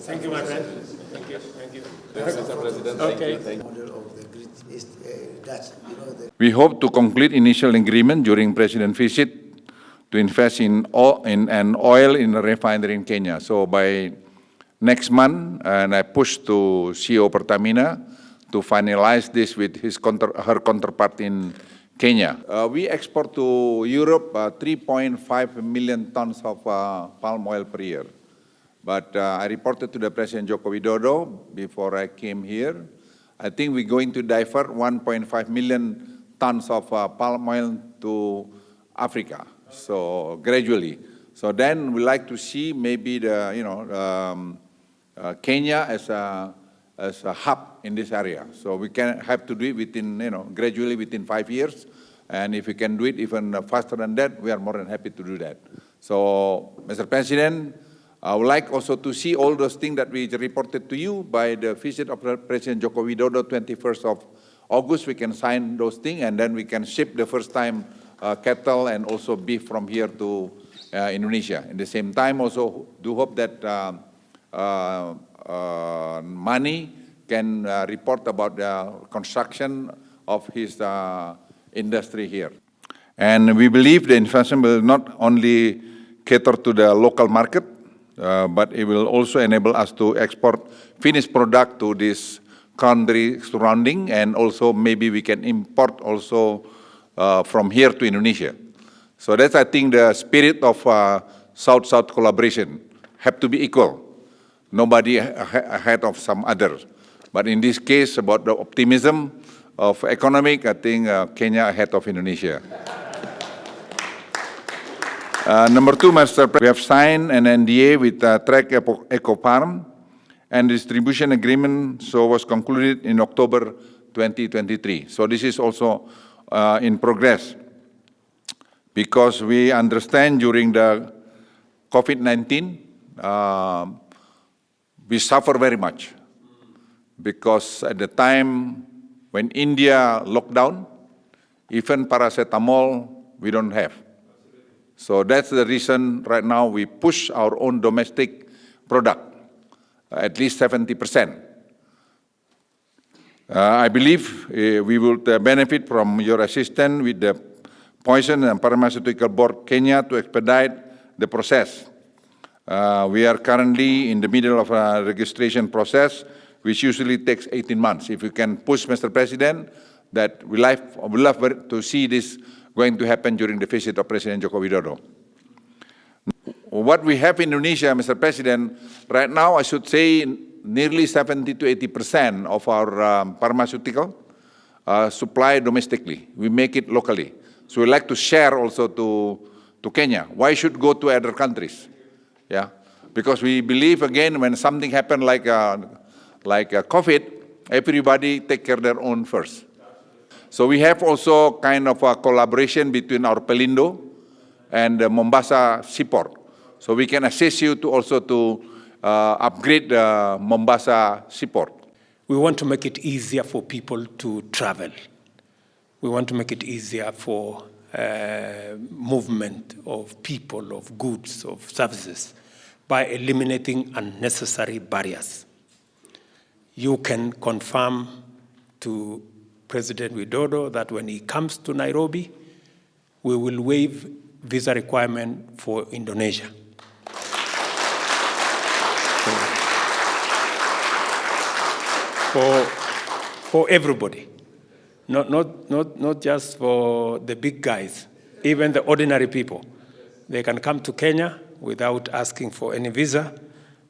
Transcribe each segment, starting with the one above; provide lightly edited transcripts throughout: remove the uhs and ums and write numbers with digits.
Thank you, my friend. Thank you. Thank you. Mr. President, Okay. thank you. Model of the Great East, Dutch, We hope to conclude initial agreement during President visit to invest in an oil in a refinery in Kenya. So by next month, and I push to CEO Pertamina to finalize this with her counterpart in Kenya. We export to Europe 3.5 million tons of palm oil per year. But I reported to the President Joko Widodo before I came here. I think we're going to divert 1.5 million tons of palm oil to Africa. So gradually. So then we like to see maybe Kenya as a hub in this area. So we can have to do it within, gradually within 5 years. And if we can do it even faster than that, we are more than happy to do that. So, Mr. President, I would like also to see all those things that we reported to you by the visit of President Joko Widodo, 21st of August. We can sign those things, and then we can ship the first time cattle and also beef from here to Indonesia. At the same time, also do hope that Mani can report about the construction of his industry here. And we believe the investment will not only cater to the local market, but it will also enable us to export finished product to this country surrounding, and also maybe we can import also from here to Indonesia. So that's, I think, the spirit of South-South collaboration. Have to be equal. Nobody ahead of some others. But in this case, about the optimism of economic, I think Kenya ahead of Indonesia. Number two, Mr. President, we have signed an NDA with Trek Eco Farm, and distribution agreement was concluded in October 2023. So this is also in progress, because we understand during the COVID-19, we suffer very much, because at the time when India locked down, even paracetamol we don't have. So that's the reason right now we push our own domestic product, at least 70%. I believe we will benefit from your assistance with the Poison and Pharmaceutical Board Kenya to expedite the process. We are currently in the middle of a registration process, which usually takes 18 months. If you can push, Mr. President, that we love to see this going to happen during the visit of President Joko Widodo. What we have in Indonesia, Mr. President, right now I should say nearly 70 to 80% of our pharmaceutical supply domestically. We make it locally. So we like to share also to Kenya. Why should go to other countries? Yeah, because we believe, again, when something happened like COVID, everybody take care of their own first. So we have also kind of a collaboration between our Pelindo and the Mombasa seaport. So we can assist you to also to upgrade the Mombasa seaport. We want to make it easier for people to travel. We want to make it easier for movement of people, of goods, of services, by eliminating unnecessary barriers. You can confirm to President Widodo that when he comes to Nairobi, we will waive visa requirement for Indonesia. For everybody, not just for the big guys, even the ordinary people. They can come to Kenya without asking for any visa.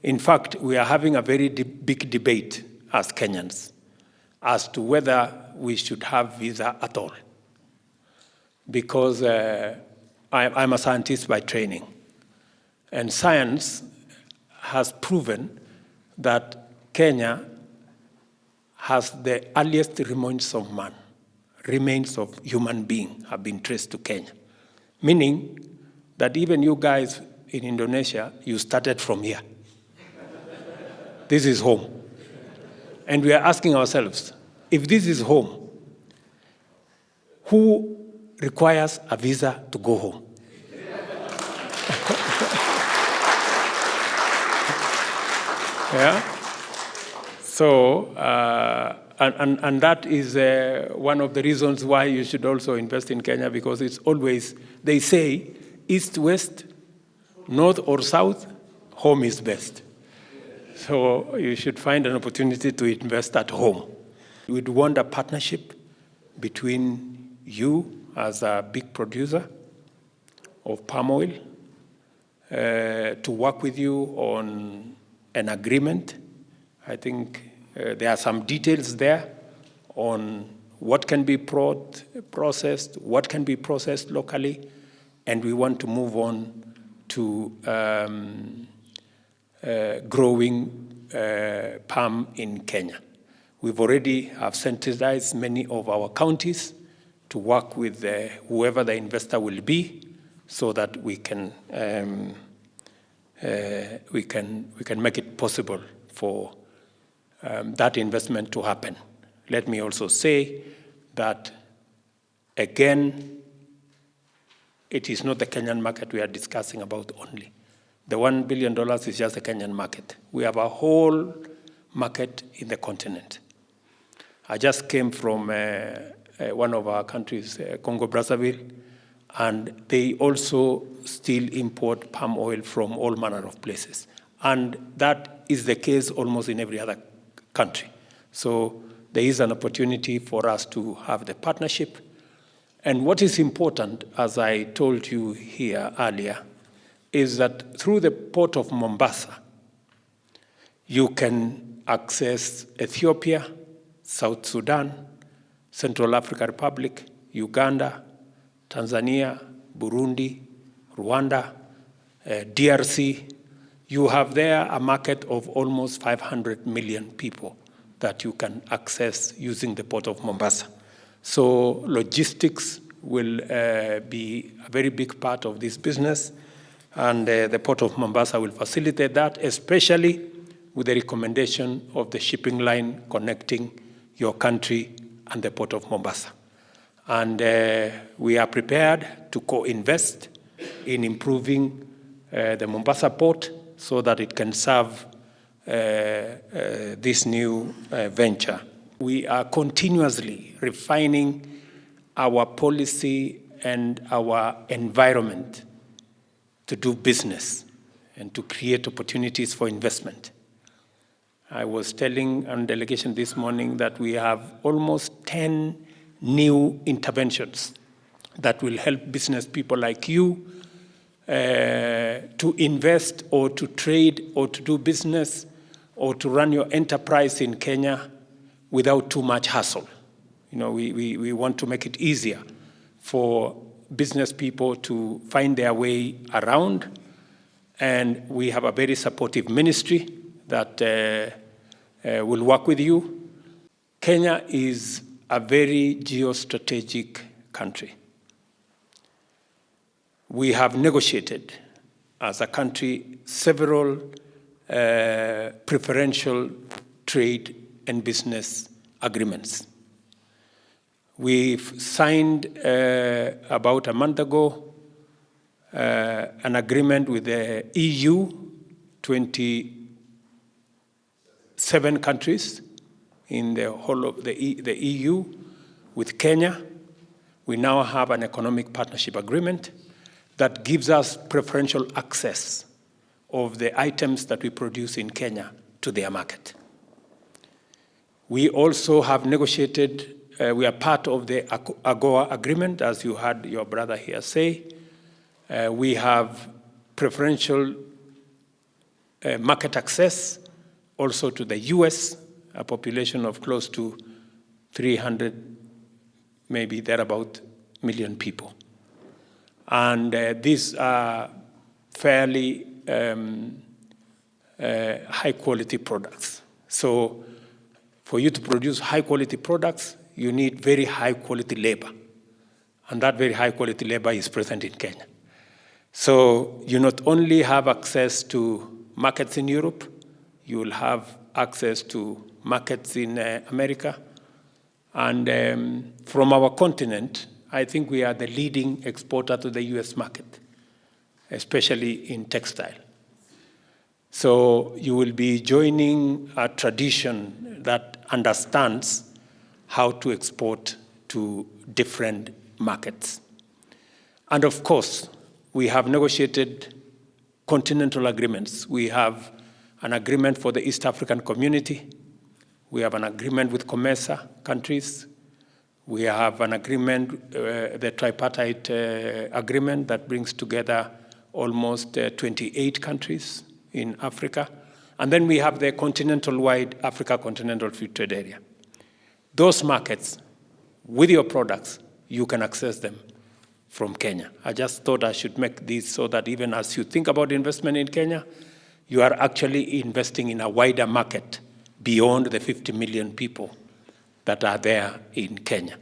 In fact, we are having a very big debate as Kenyans as to whether we should have visa at all. Because I'm a scientist by training, and science has proven that Kenya has the earliest remains of man, remains of human being have been traced to Kenya. Meaning that even you guys in Indonesia, you started from here. This is home. And we are asking ourselves, if this is home, who requires a visa to go home? Yeah. So, and that is one of the reasons why you should also invest in Kenya, because it's always, they say, east, west, north or south, home is best. So you should find an opportunity to invest at home. We'd want a partnership between you as a big producer of palm oil to work with you on an agreement. I think there are some details there on what can be processed, what can be processed locally, and we want to move on to growing palm in Kenya. We've already have sensitized many of our counties to work with whoever the investor will be, so that we can make it possible for that investment to happen. Let me also say that, again, it is not the Kenyan market we are discussing about only. The $1 billion is just the Kenyan market. We have a whole market in the continent. I just came from one of our countries, Congo-Brazzaville, and they also still import palm oil from all manner of places. And that is the case almost in every other country. So there is an opportunity for us to have the partnership. And what is important, as I told you here earlier, is that through the port of Mombasa, you can access Ethiopia, South Sudan, Central African Republic, Uganda, Tanzania, Burundi, Rwanda, DRC. You have there a market of almost 500 million people that you can access using the port of Mombasa. So logistics will be a very big part of this business, and the port of Mombasa will facilitate that, especially with the recommendation of the shipping line connecting your country and the port of Mombasa. And we are prepared to co-invest in improving the Mombasa port so that it can serve this new venture. We are continuously refining our policy and our environment to do business and to create opportunities for investment. I was telling a delegation this morning that we have almost 10 new interventions that will help business people like you to invest or to trade or to do business or to run your enterprise in Kenya without too much hassle. You know, we want to make it easier for business people to find their way around, and we have a very supportive ministry that will work with you. Kenya is a very geostrategic country. We have negotiated as a country several preferential trade and business agreements. We've signed about a month ago an agreement with the EU, 27 countries in the whole of the EU, with Kenya. We now have an economic partnership agreement that gives us preferential access of the items that we produce in Kenya to their market. We also have negotiated, we are part of the AGOA agreement, as you heard your brother here say. We have preferential market access also to the US, a population of close to 300, maybe thereabout, million people. And these are fairly high-quality products. So for you to produce high-quality products, you need very high-quality labor. And that very high-quality labor is present in Kenya. So you not only have access to markets in Europe, you will have access to markets in America. And from our continent, I think we are the leading exporter to the US market, especially in textile. So you will be joining a tradition that understands how to export to different markets. And of course, we have negotiated continental agreements. We have an agreement for the East African Community. We have an agreement with COMESA countries. We have an agreement, the tripartite agreement that brings together almost 28 countries in Africa. And then we have the continental-wide Africa Continental Free Trade Area. Those markets, with your products, you can access them from Kenya. I just thought I should make this so that even as you think about investment in Kenya, you are actually investing in a wider market beyond the 50 million people that are there in Kenya.